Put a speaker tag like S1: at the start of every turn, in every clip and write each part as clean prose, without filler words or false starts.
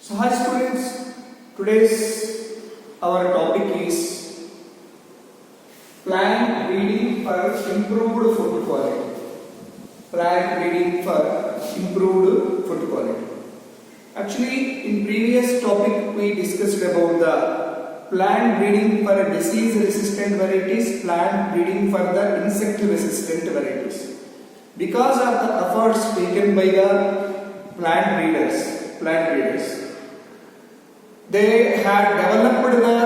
S1: So hi students, today's our topic is plant breeding for improved food quality. Plant breeding for improved food quality. Actually, in previous topic we discussed about the plant breeding for disease resistant varieties, plant breeding for the insect resistant varieties. Because of the efforts taken by the plant breeders, they had developed the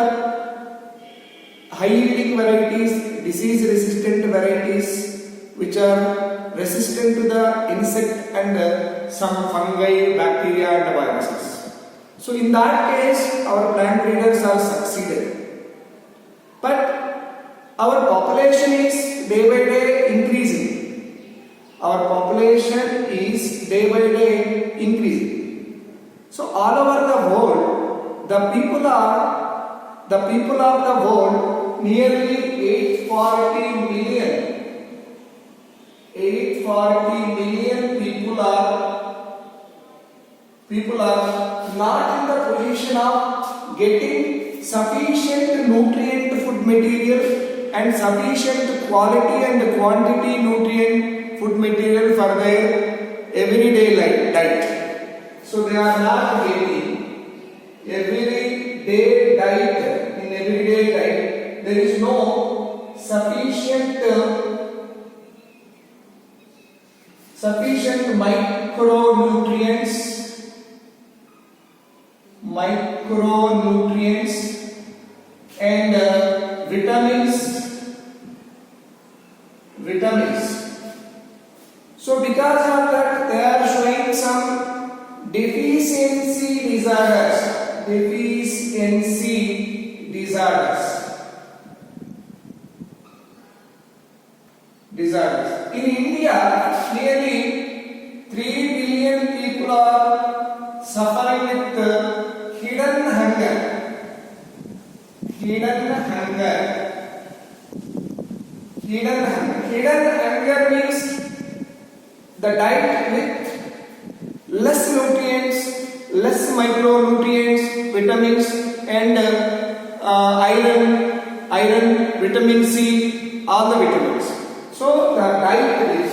S1: high yielding varieties, disease resistant varieties which are resistant to the insect and some fungi, bacteria and viruses. So in that case our plant breeders have succeeded. But our population is day by day increasing. Our population is day by day increasing. So all over the world the people of the world nearly 840 million people are not in the position of getting sufficient nutrient food material and sufficient quality and quantity nutrient food material for their everyday diet. So they are not getting everyday diet. In everyday diet there is no sufficient micronutrients and vitamins. So because of that they are showing some deficiency disorders. In India, nearly 3 billion people are suffering with hidden hunger. Hidden hunger means the diet with less nutrients, less micronutrients, vitamins and iron, vitamin C, all the vitamins. So the diet with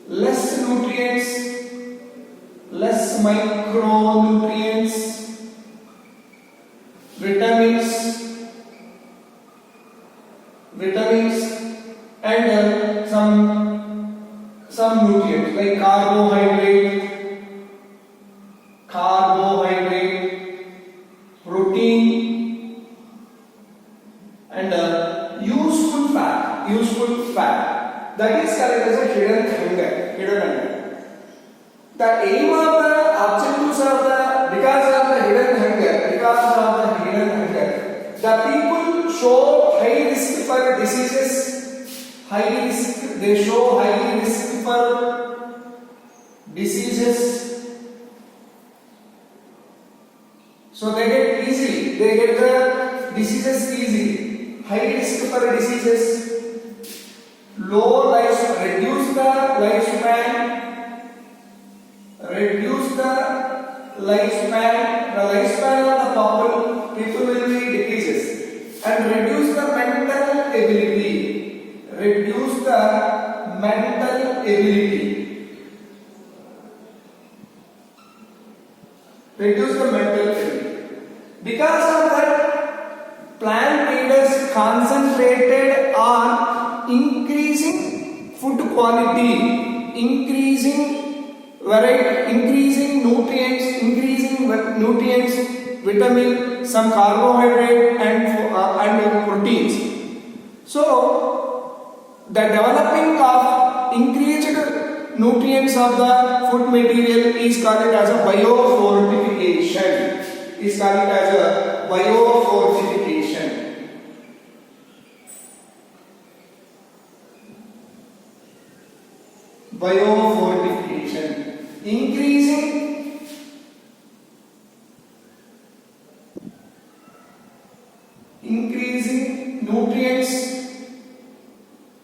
S1: less nutrients, less micronutrients, vitamins and some nutrients like carbohydrate, protein and useful fat. That is called as a hidden hunger. The aim of the objectives of the because of the hidden hunger, the people show high risk for diseases. They show high risk for diseases. So they get the diseases easily. High risk for diseases. Reduce the lifespan of the people will be decreases, and reduce the mental ability. Because of that, plant breeders concentrated on increasing food quality, increasing nutrients, vitamin, some carbohydrate and proteins. So the developing of increased nutrients of the food material is called as a biofortification.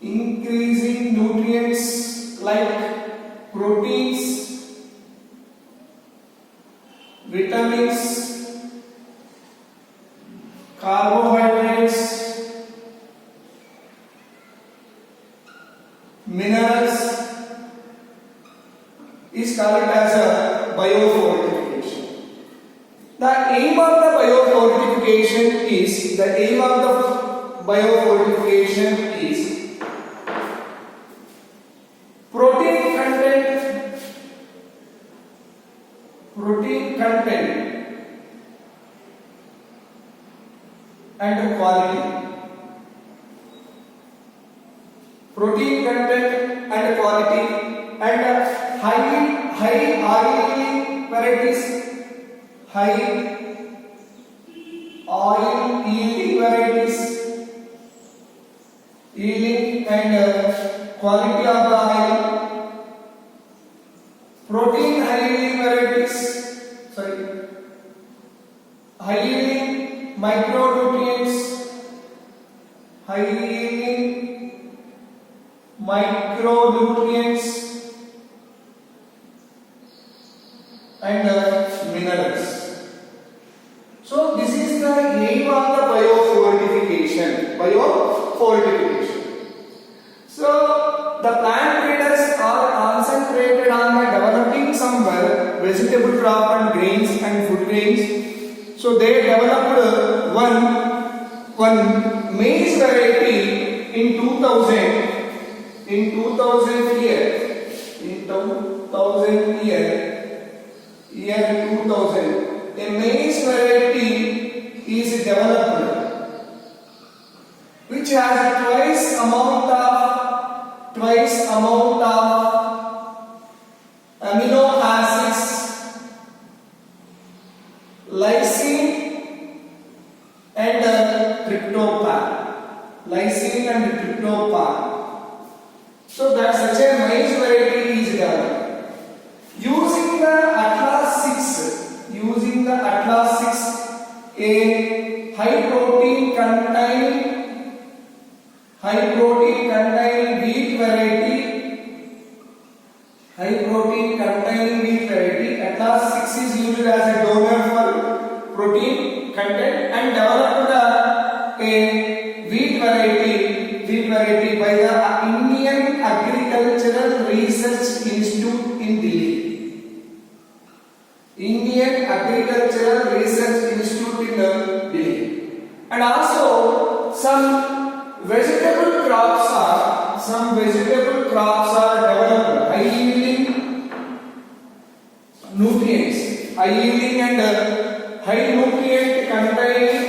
S1: Increasing nutrients like proteins, carbohydrates, minerals is called as a biofortification. The aim of the biofortification is protein content and quality. Protein content and quality and high oil varieties, high oil yielding varieties, yielding and quality of the oil. Protein high yielding varieties, high yielding micronutrients, high yielding micronutrients and minerals. So this is the aim of the biofortification. So the plant breeders are concentrated on the developing some vegetable crop and grains and food grains. So they developed one maize variety in 2000 year 2000. A maize variety is developed which has twice amount of amino acids, lysine and tryptophan. So that such a maize variety is developed. Using the Atlas 6, a high protein containing wheat variety, Atlas 6 is used as a donor for protein content and developed a wheat variety by the Indian Agricultural Research Institute in Delhi. And also some vegetable crops are developed, high yielding and high nutrient containing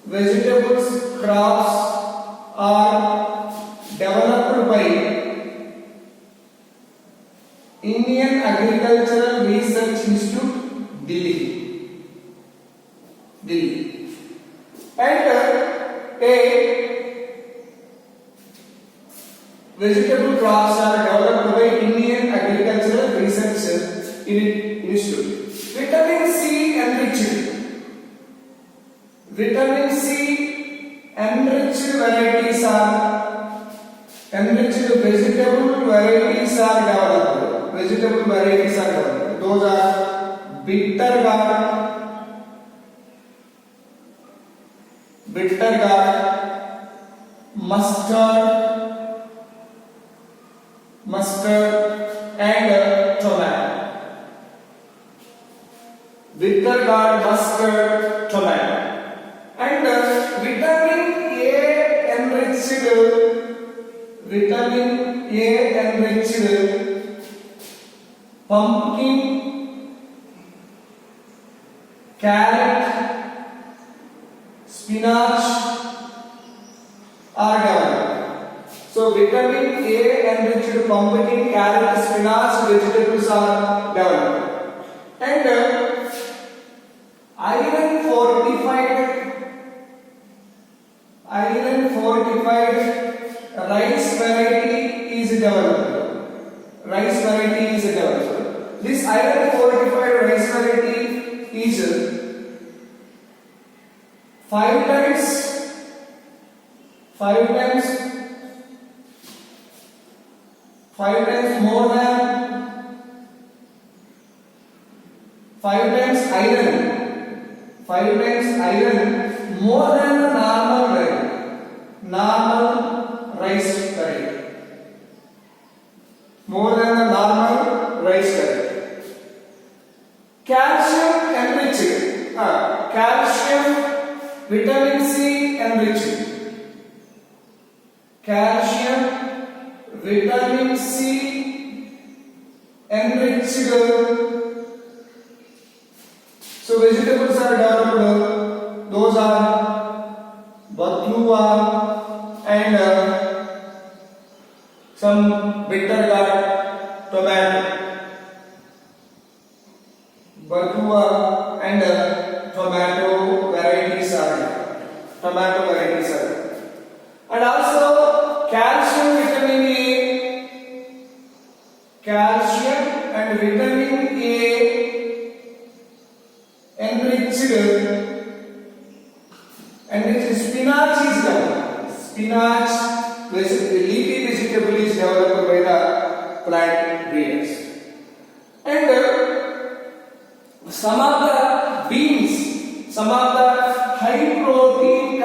S1: vegetables crops are developed by Indian Agricultural Research Institute, Delhi. And a vegetable crops are developed by Indian Agricultural Research Institute. Vitamin C enriched varieties are vegetable varieties are developed. Those are bitter gourd, mustard and tomato. Bitter gourd, mustard, tomato. And vitamin A enriched pumpkin, carrot, spinach are developed. So vitamin A enriched pumpkin, carrot, spinach vegetables are developed. And iron fortified rice variety is developed. This iron fortified rice variety is 5 times more than 5 times iron 5 times iron more than the normal variety. Normal rice variety. More than the normal rice variety. Calcium enriched. Calcium vitamin C enriched. Calcium vitamin C enriched. So vegetables are developed. Those are baklava and some bitter gourd, tomato. Baklava and tomato varieties are there. Tomato varieties are there. And also calcium, vitamin A. Calcium and vitamin A enriched spinach is developed. Spinach, leafy vegetable, is developed by the plant breeders. And some of the beans, some of the high protein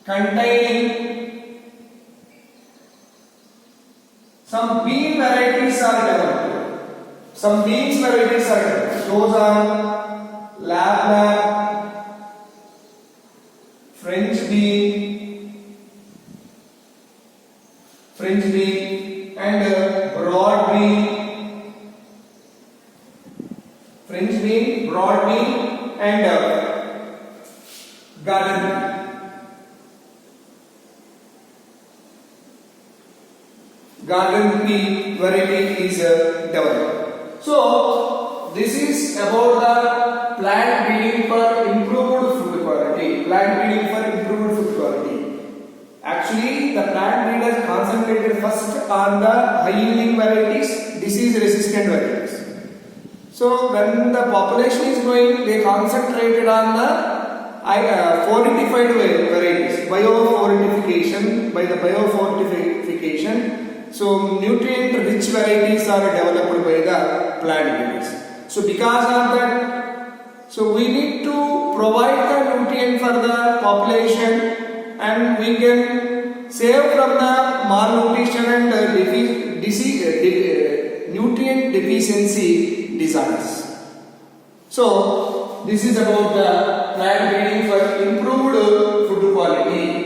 S1: containing some bean varieties are developed. Some beans varieties are developed. Those are lab, French bean, and broad bean. French bean, broad bean, and garden bean. Garden pea variety is developed. So this is about the plant breeding for improved food quality. Actually, the plant breeders concentrated first on the high yielding varieties, disease resistant varieties. So when the population is growing, they concentrated on the fortified varieties, by the biofortification. So nutrient rich varieties are developed by the plant breeders. So because of that, so we need to provide the nutrient for the population, and we can save from the malnutrition and nutrient deficiency disorders. So this is about the plant breeding for improved food quality.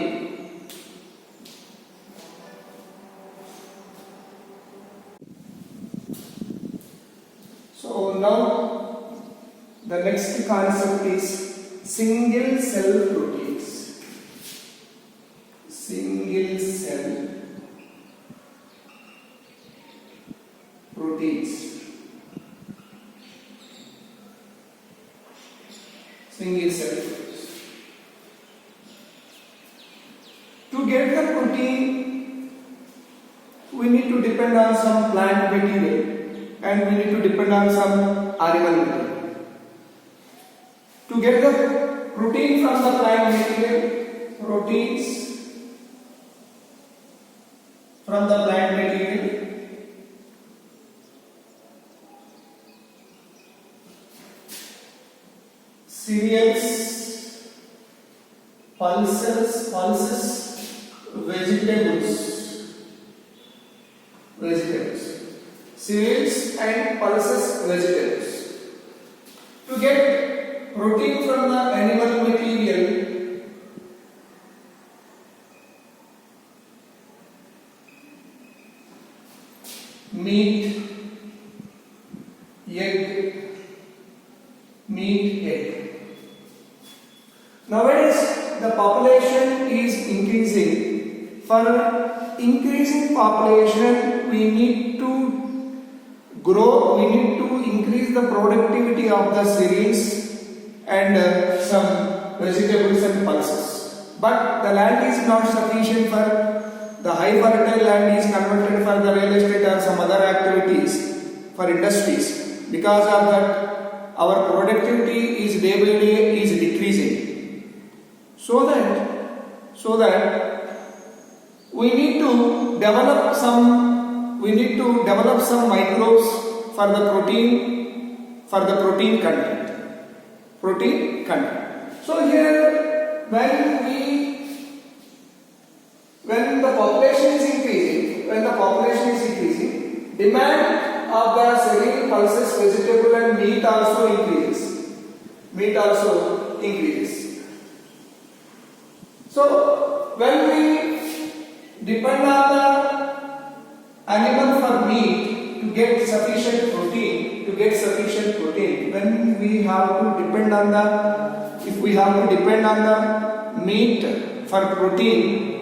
S1: So now the next concept is single cell proteins. Single cell proteins. Single cell proteins. To get the protein, we need to depend on some plant material, and we need to depend on some animal material. To get the protein from the plant material, proteins from the plant material, cereals, pulses, vegetables. Cereals and pulses, vegetables. To get protein from the animal material, meat, egg. Nowadays, the population is increasing. For increasing population, we need to grow, we need to increase the productivity of the cereals and some vegetables and pulses. But the land is not sufficient for the high fertile land is converted for the real estate or some other activities for industries. Because of that, our productivity is day by day is decreasing. So that we need to develop some we need to develop some microbes for the protein content. Protein content. So here, when the population is increasing, demand of the cereal, pulses, vegetable and meat also increases. So when we depend on the animal for meat to get sufficient protein, when we have to depend on the meat for protein,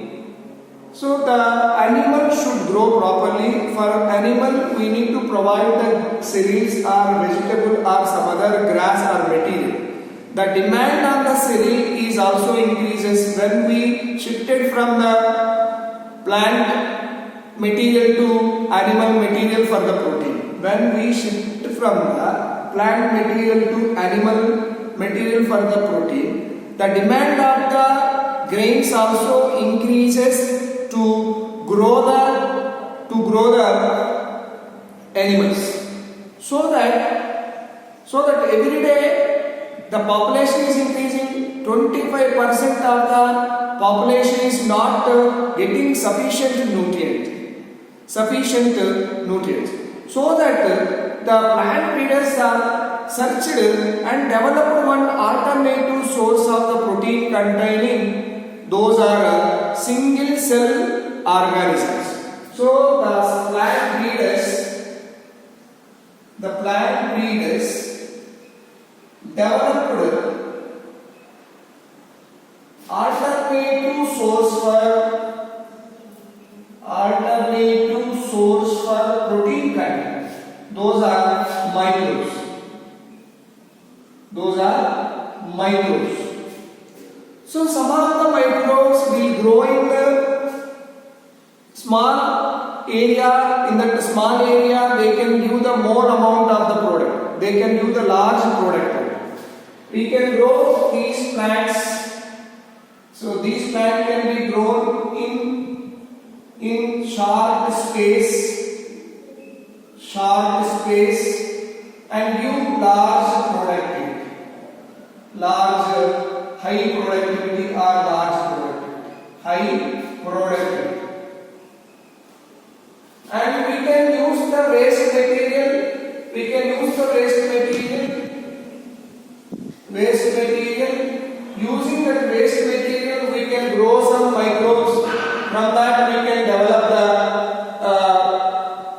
S1: so the animal should grow properly. For animal, we need to provide the cereals or vegetable or some other grass or material. The demand on the cereal is also increases when we shifted from the plant material to animal material for the protein. When we shift from the plant material to animal material for the protein, the demand of the grains also increases to grow the animals, so that every day the population is increasing. 25% of the population is not getting sufficient nutrients, so that the plant breeders are searched and developed one alternative source of the protein containing, those are single cell organisms. So the plant breeders developed alternative source for protein content. Those are microbes. So some of the microbes will grow in the small area. In that small area, they can give the more amount of the product. They can give the large product. We can grow these plants. So these plants can be grown in short space and give large productivity, high productivity or high productivity. And we can use the waste material. Using that waste material, we can grow some microbes. From that, we can develop the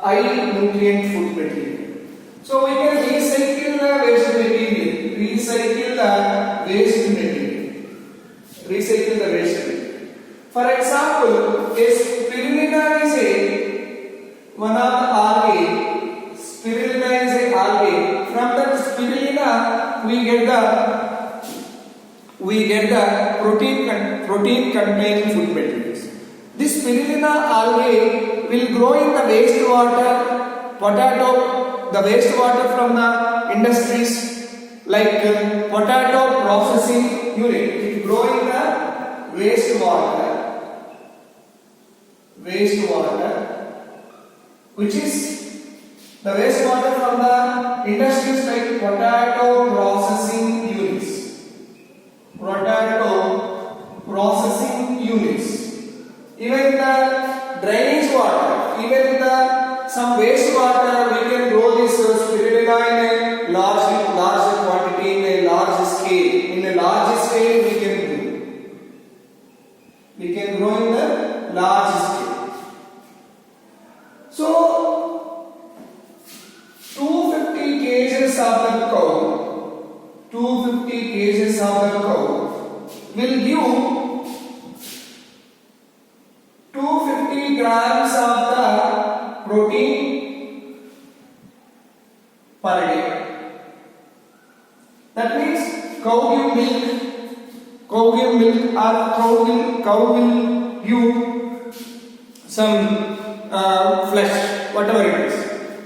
S1: high nutrient food material. So we can recycle the waste material. For example, spirulina is one of the algae. Spirulina is an algae. From that spirulina, we get the protein containing food materials. This spirulina algae will grow in the wastewater, the wastewater from the industries like potato processing unit. It will grow in the wastewater, which is the wastewater from the industries like potato processing units. Even the drainage water, some wastewater, we can grow this spirulina in a large quantity, in a large scale. In a large scale, we can grow in the large scale. So 250 kgs of the cow will give 250 grams of the protein per day. That means cow give milk or cow will give some flesh, whatever it is.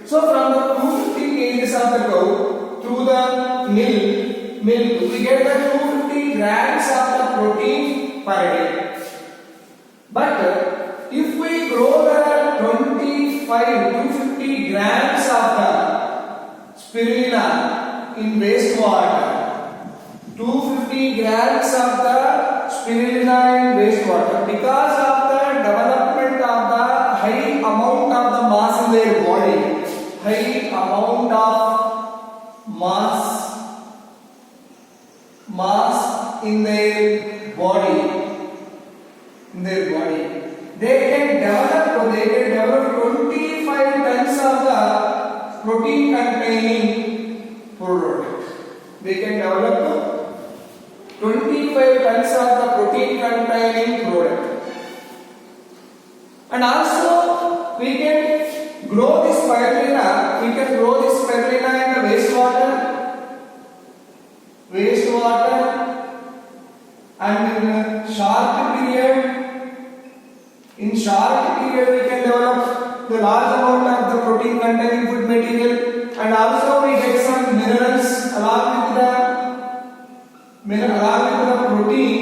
S1: So from the 250 kgs of the cow through the milk, we get the 250 grams of the protein per day. But if we grow the 25 250 grams of the spirulina in wastewater. 250 grams of the spirulina in wastewater because of the development of the high amount of the mass in their body. High amount of mass in their body. They can develop 25 tons of the protein containing product. They can develop 25 tons of the protein containing product. And also we can grow this spirulina. We can grow this spirulina in the wastewater, and in short period. In short period, we can develop the large amount of the protein containing food material, and also we get some minerals along with the protein.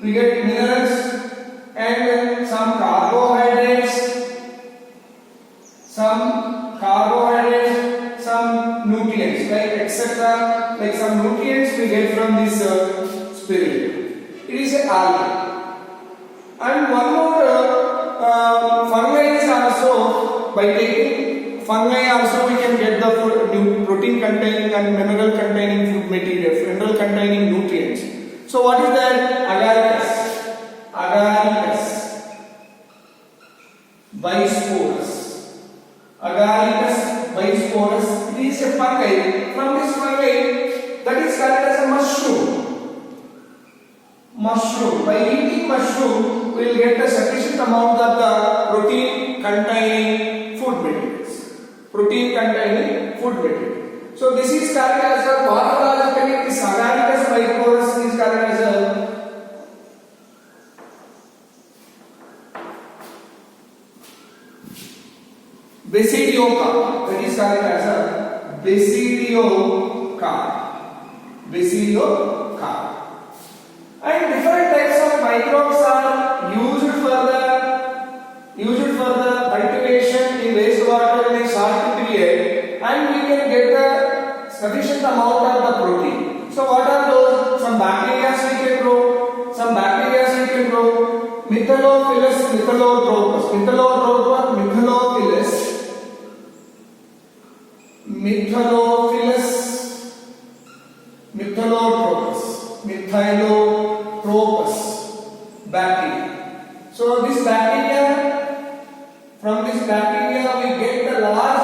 S1: We get minerals and some carbohydrates, some nutrients, like etc. Like some nutrients we get from this spirulina. It is an algae. And one more fungi is also, by taking fungi also we can get the protein containing and mineral containing food material, mineral containing nutrients. So what is that? Agaricus bisporus. Agaricus bisporus. It is a fungi. From this fungi, that is called as a mushroom. By eating mushroom, we will get a sufficient amount of the protein containing food materials. So this is called as a morphologically, this Agaricus bisporus is called as a basidiocarp. That is called as a basidiocarp. And different types of microbes are used for the cultivation in wastewater in a short period, and we can get the sufficient amount of the protein. So what are those? Some bacteria we can grow. Methylophilus methyllotropus. Bacteria. So this bacteria, from this bacteria we get the large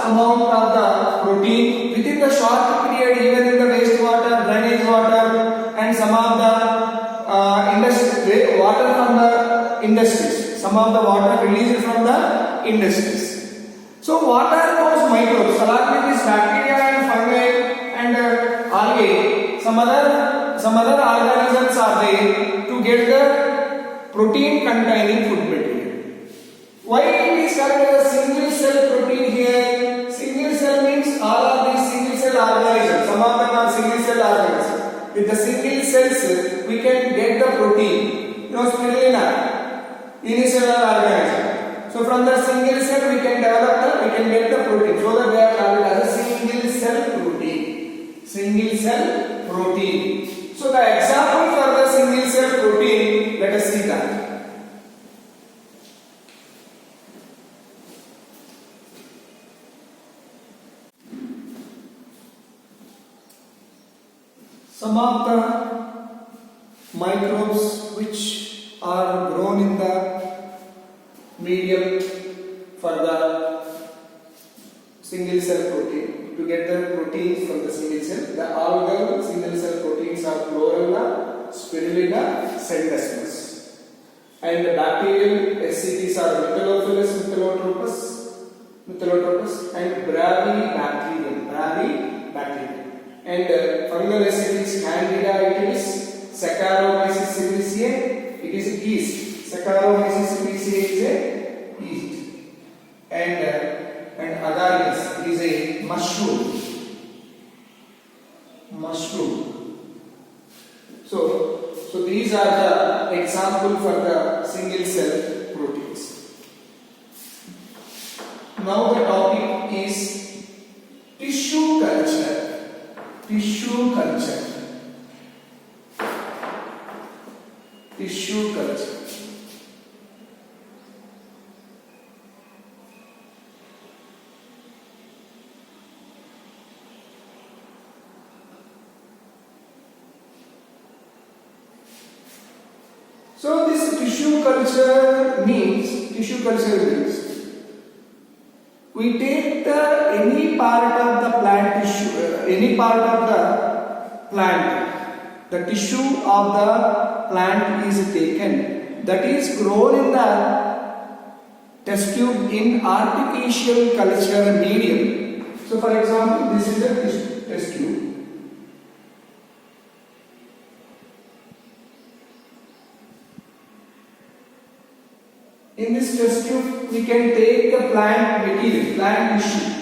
S1: amount of the protein within the short period, even in the wastewater, drainage water, and some of the water from the industries. Some of the water released from the industries. So what are those microbes? Along with this bacteria and fungi and algae, some other organisms are there to get the protein containing food material. Why it is called as a single cell protein here? Single cell means all of these single cell organisms. Some of them are single cell organisms. With the single cells, we can get the protein. Spirulina, unicellular organism. So from the single cell we can get the protein. So that they are called as a single cell protein. So the example for the single cell protein, let us see that. Some of the microbes which are grown in the medium for the single cell protein, to get the proteins from the single cell. The algal single cell proteins are Chlorella, Spirulina, Centesmus. And the bacterial SCPs are Methylophilus methyllotropus and Bravibacterium. And fungal SCPs Candida itilis, Saccharomyces cerevisiae, it is a yeast. Saccharomyces cerevisiae is a yeast. And Agaricus, it is a mushroom. So these are the example for the single cell proteins. Now the topic is tissue culture. Tissue culture. Tissue culture. So this tissue culture means we take any part of the plant tissue, any part of the plant, the tissue of the plant is taken, that is grown in the test tube in artificial culture medium. So for example, this is a test tube. In this test tube, we can take the plant material, plant tissue.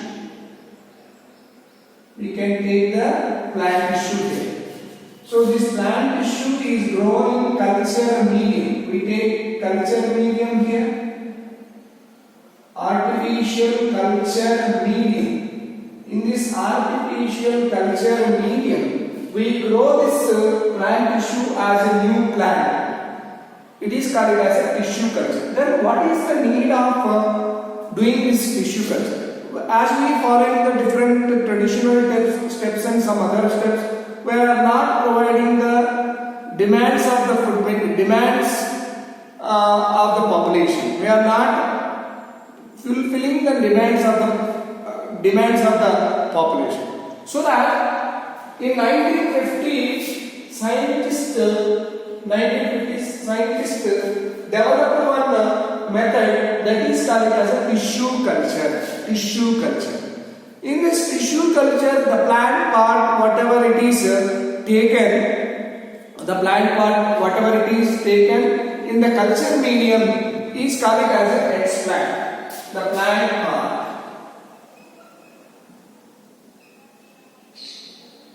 S1: We can take the plant tissue here. So this plant tissue is grown in culture medium. We take culture medium here, artificial culture medium. In this artificial culture medium, we grow this plant tissue as a new plant. It is called as a tissue culture. Then what is the need of doing this tissue culture? As we follow the different traditional steps and some other steps, we are not providing the demands of the food, demands of the population. We are not fulfilling the demands of the population. So that in 1950s, scientists developed one method that is called as a tissue culture. Tissue culture. In this tissue culture, the plant part, whatever it is taken, in the culture medium is called as an explant. The plant part,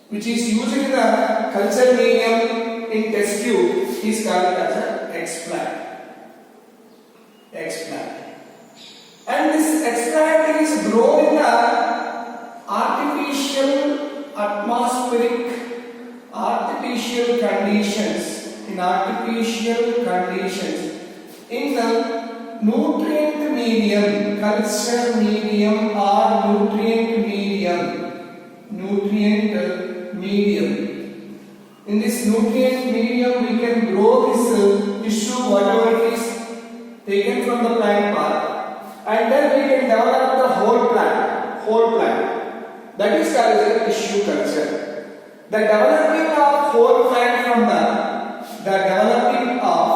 S1: which is used in the culture medium in test tube, is called as an explant. And this explant is grown in the artificial conditions, in the nutrient medium, culture medium or nutrient medium. In this nutrient medium, we can grow this tissue, whatever it is taken from the plant part, and then we can develop the whole plant. That is called as a tissue culture. The developing of whole plant from the developing of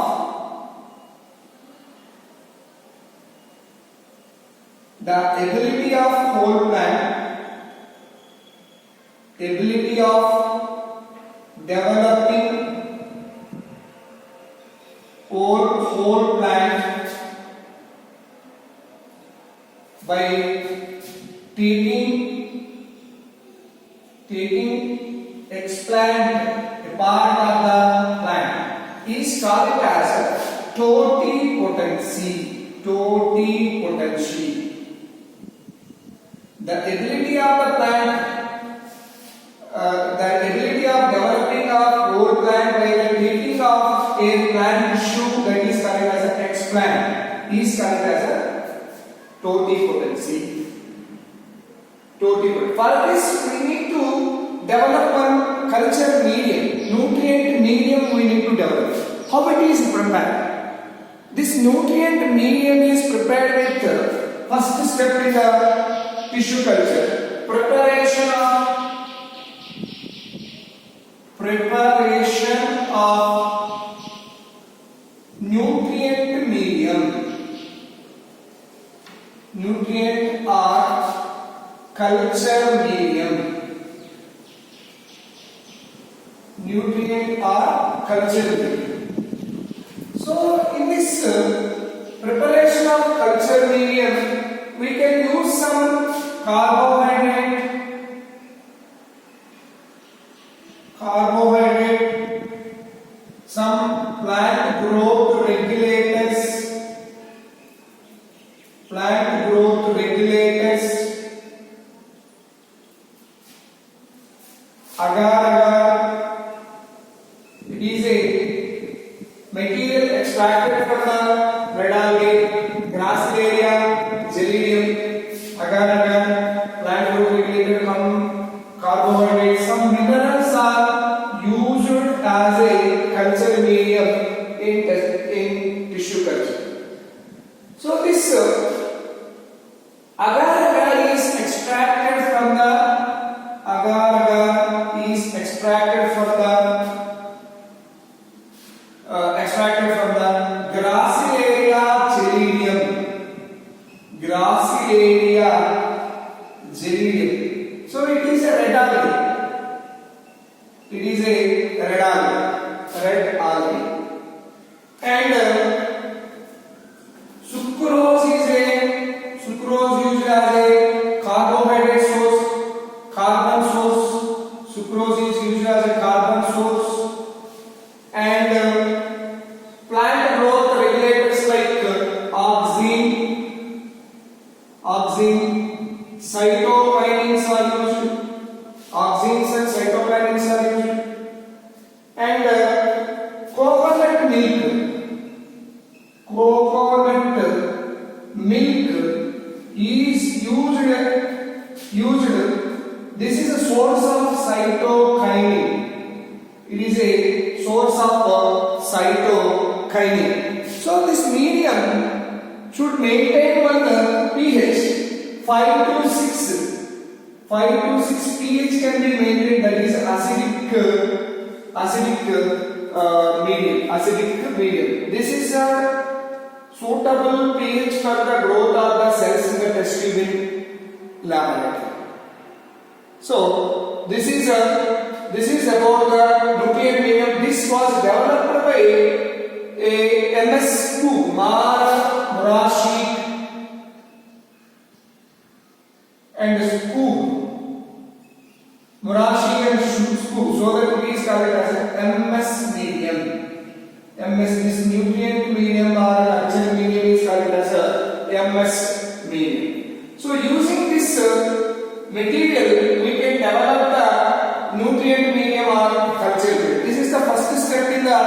S1: the ability of whole plant, ability of developing whole plant by taking explant, a part of the plant, is called as a totipotency. The ability of the plant, the ability of developing of whole plant by the taking of a plant tissue, that is called as an explant, is called as a totipotency. For this, we need to develop one culture medium, nutrient medium we need to develop. How it is prepared? This nutrient medium is prepared with first step in the tissue culture, preparation of nutrient medium, nutrient or culture medium, So in this preparation of culture medium, we can use some carbohydrate, some plant growth regulators, plant growth regulators, agar-agar. It is a material extracted from the red algae, Gracilaria, Gelidium, agar-agar, plant growth regulator, carbohydrates. Some minerals are used as a culture medium in tissue culture. So this agar-agar is extracted from the Gracilaria Gelidium. So it is a red algae. It is a red algae. And sucrose used as a carbohydrate source, carbon source. Sucrose is used as a carbon source. And plant growth regulators like auxin, cytokinins are used. Auxins and cytokinins are used. And coconut milk is used. This is a source of cytokinin. It is a source of cytokinin. So this medium should maintain one pH 5 to 6. 5 to 6 pH can be maintained. That is acidic medium. This is a suitable pH for the growth of the cells in the test tube in laboratory. So this is about the nutrient medium. This was developed by a MS Cook, Murashik and Skoog. Murashik and Skoog. So that it is called as MS medium. MS, this nutrient medium or culture medium is called as MS medium. So using this material, we can develop the nutrient medium or culture medium. This is the first step in the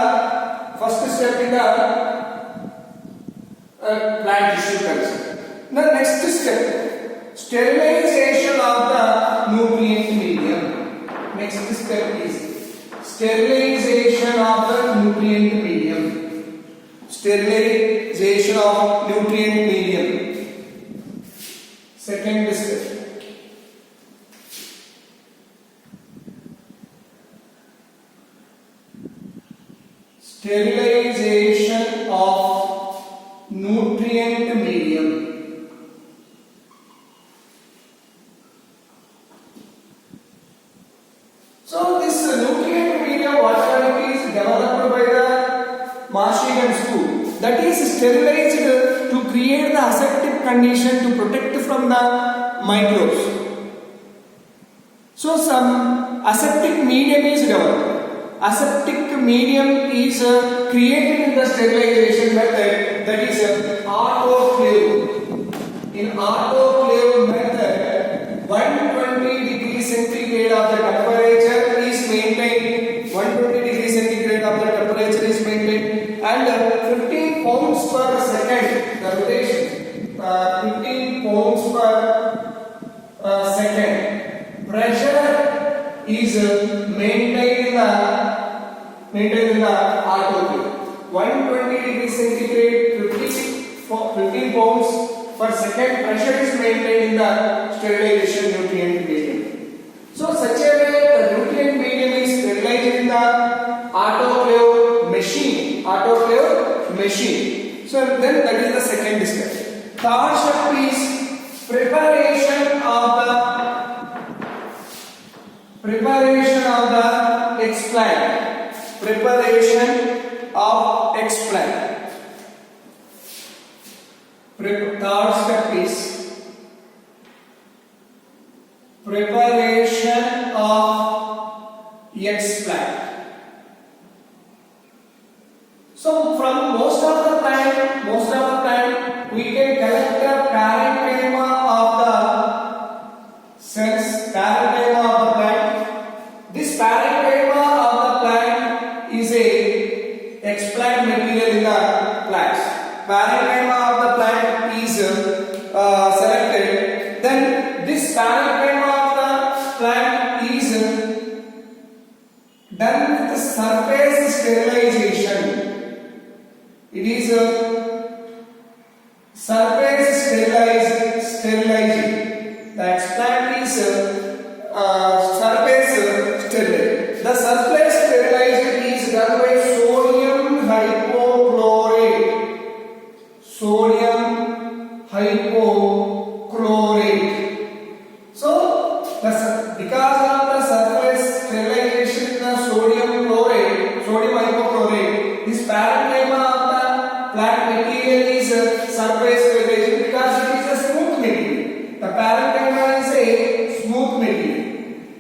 S1: plant tissue culture. The next step, sterilization of the nutrient medium. Next step is sterilization of the nutrient medium. Sterilization of nutrient medium. Second step. Sterilization of nutrient medium. So this nutrient medium, whatever it is developed by the Murashik and Skoog, that is sterilized to create the aseptic condition to protect from the microbes. So some aseptic medium is developed. Aseptic medium is created in the sterilization method, that is autoclave. In autoclave method, 120 degrees centigrade of the temperature is maintained. 120 degrees centigrade of the temperature is maintained, and 15 pounds per second the rotation. 15 pounds per second pressure is maintained in the autoclave. 120 degrees centigrade, 15 pounds per second pressure is maintained in the sterilization nutrient medium. So such a way the nutrient medium is sterilized in the autoclave machine. So then that is the second step. Third step is preparation of the explant. Preparation of explant. Third step is preparation of explant. So from most of the time we can collect the selected, then this parenchyma of the plant is done with the surface sterilization. It is surface sterilizing. The explant is surface sterilized. The surface sterilization is done by sodium hypochlorite. Sodium hypochlorite. So, because of the surface sterilization of sodium chloride, sodium hypochlorite, this parenchyma of the plant material is surface sterilization because it is a smooth material. The parenchyma is a smooth material.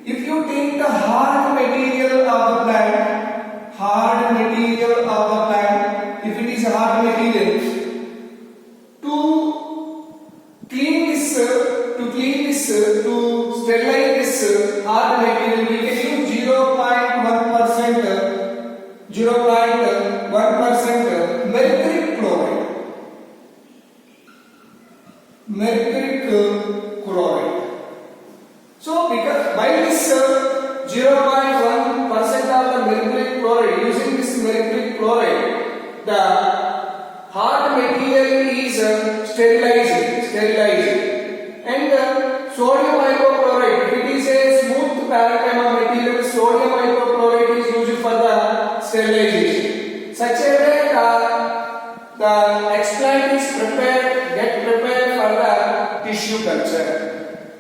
S1: If you take the hard material of the plant, if it is a hard material, to sterilize this hard material, we can use 0.1% mercury chloride. So, because by this 0.1% of the mercury chloride, using this mercury chloride, the hard material is sterilized, and sodium hypochlorite, if it is a smooth parenchyma material, sodium hypochlorite is used for the sterilization. Such a way the explant is get prepared for the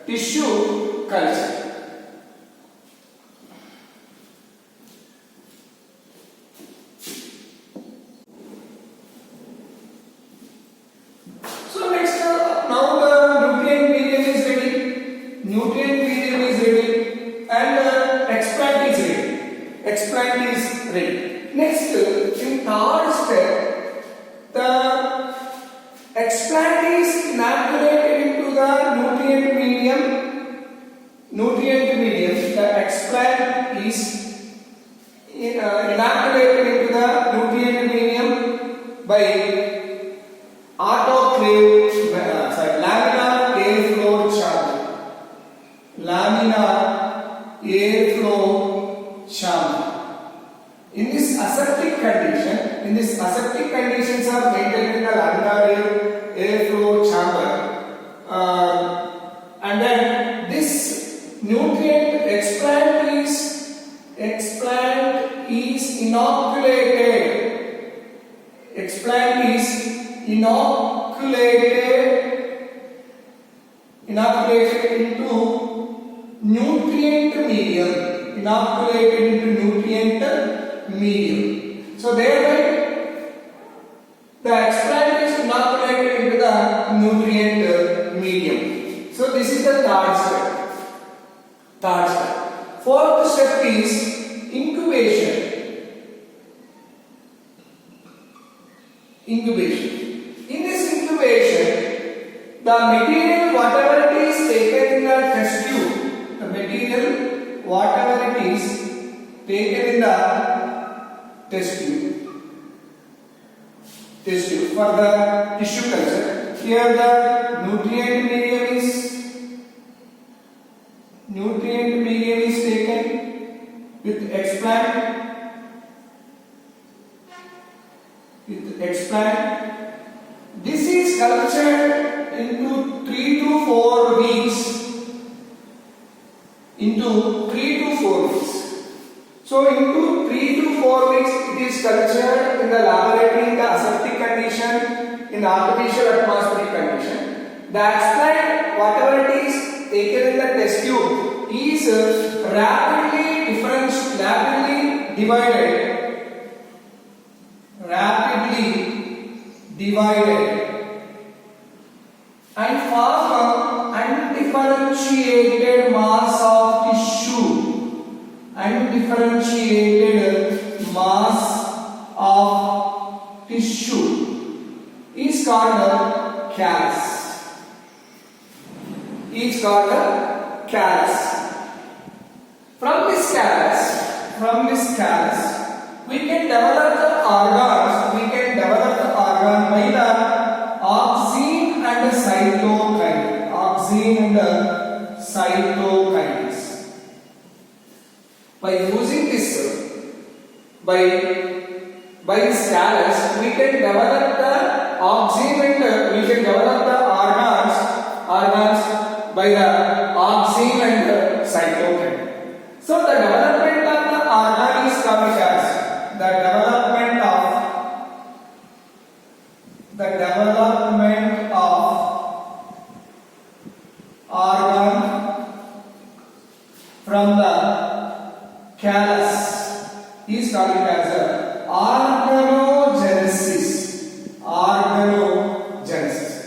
S1: tissue culture. So next, now the nutrient medium is ready. And explant is ready. Next, in third step, the explant is inoculated into the nutrient medium. The explant is inoculated into the nutrient medium by laminar airflow chamber. In this aseptic conditions are maintained in the laminar airflow chamber, and then this nutrient explant is inoculated into nutrient medium. So thereby the explant is inoculated into the nutrient medium. So this is the third step. Fourth step is incubation. In this incubation, the material whatever it is taken in the test tube, for the tissue culture. Here the nutrient medium is taken with explant. This is cultured into 3 to 4 weeks. So into 3 to 4 weeks it is cultured in the laboratory in the aseptic condition, in artificial atmospheric condition. The explant, whatever it is taken in the test tube, is rapidly divided and form undifferentiated mass of tissue. Is called callus. From this callus, we can develop the organ by the auxine and the cytokine. auxin and cytokinase. By using this, by this callus, we can develop the auxin and we can develop the organs by the auxin and cytokinase. So the development of the organ is called as the development of organ from the callus is called as organogenesis.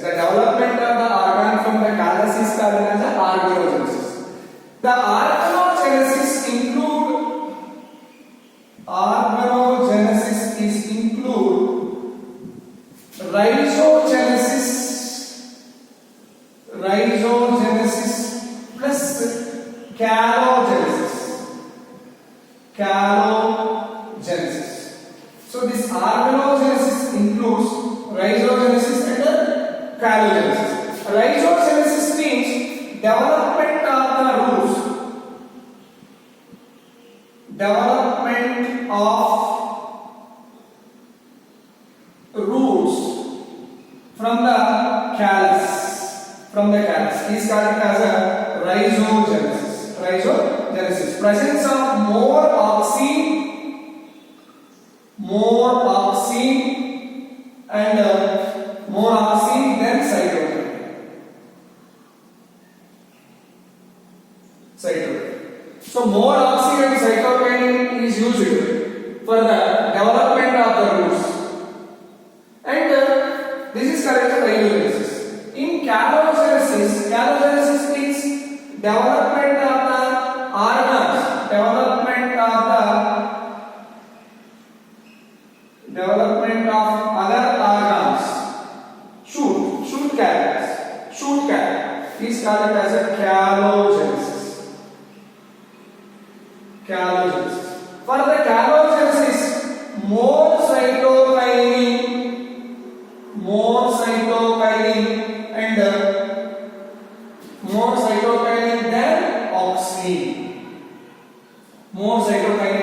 S1: The development of the organ from the callus is called as organogenesis. The organogenesis include rhizogenesis plus calogenesis. So this organogenesis includes rhizogenesis and calogenesis. Rhizogenesis means development of the roots. From the callus is called as a rhizogenesis. Presence of more auxin than cytokine. So more auxin and cytokine is used for the development of the roots, and this is called as rhizogenesis. In calogenesis means development of the organs, development of other organs. Shoot callus is called as a calogenesis. For the calogenesis, more cytokinin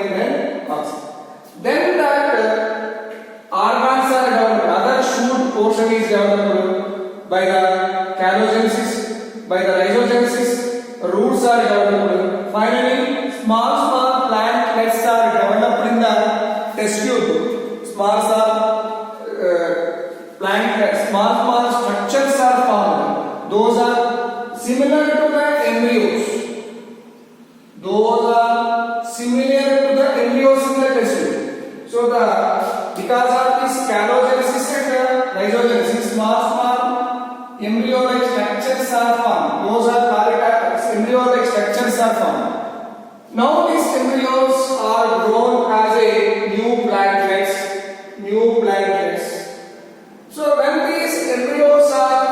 S1: than auxin. Then that organs are developed. Other shoot portion is developed by the calogenesis, by the rhizogenesis. Roots are developed. Finally, small plantlets are developed in the test tube. Small structures are formed. Those are similar to the embryos. In the test tube. So because of this calogenesis and rhizogenesis, small embryo-like structures are formed. Those are called as embryo-like structures are formed. Now these embryos are grown as a new plantlets. So when these embryos are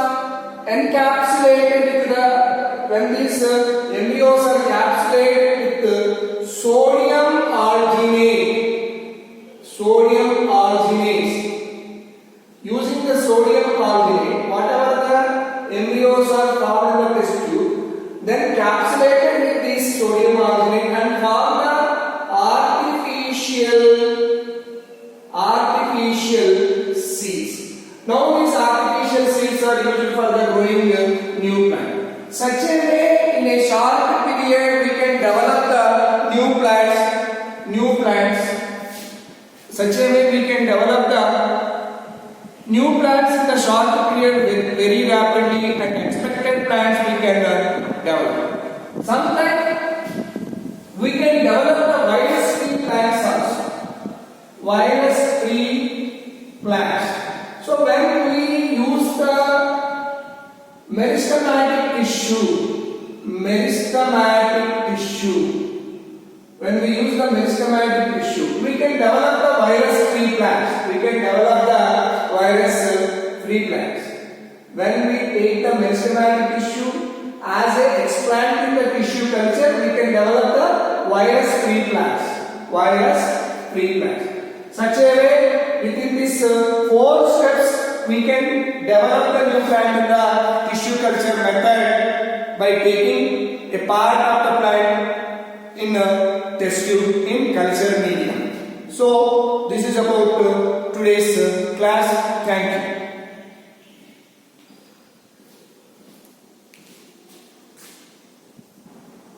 S1: encapsulated with sodium alginate. Using the sodium alginate, whatever the embryos are found in the test tube, then capsulated with this sodium alginate and form the artificial seeds. Now these artificial seeds are used for the growing new plant. Such a way, in a short period, we can develop the new plants. Such a way, we can develop the new plants in the short period very rapidly, and expected plants we can develop. Sometimes we can develop the virus-free plants also. Virus-free plants. So when we use the meristematic tissue, we can develop the virus-free plants. When we take the meristematic tissue as a explant in the tissue culture, we can develop the virus-free plants. Such a way, within these 4 steps, we can develop the new plant in the tissue culture method by taking a part of the plant in a test tube in culture media. So this is about today's class. Thank you.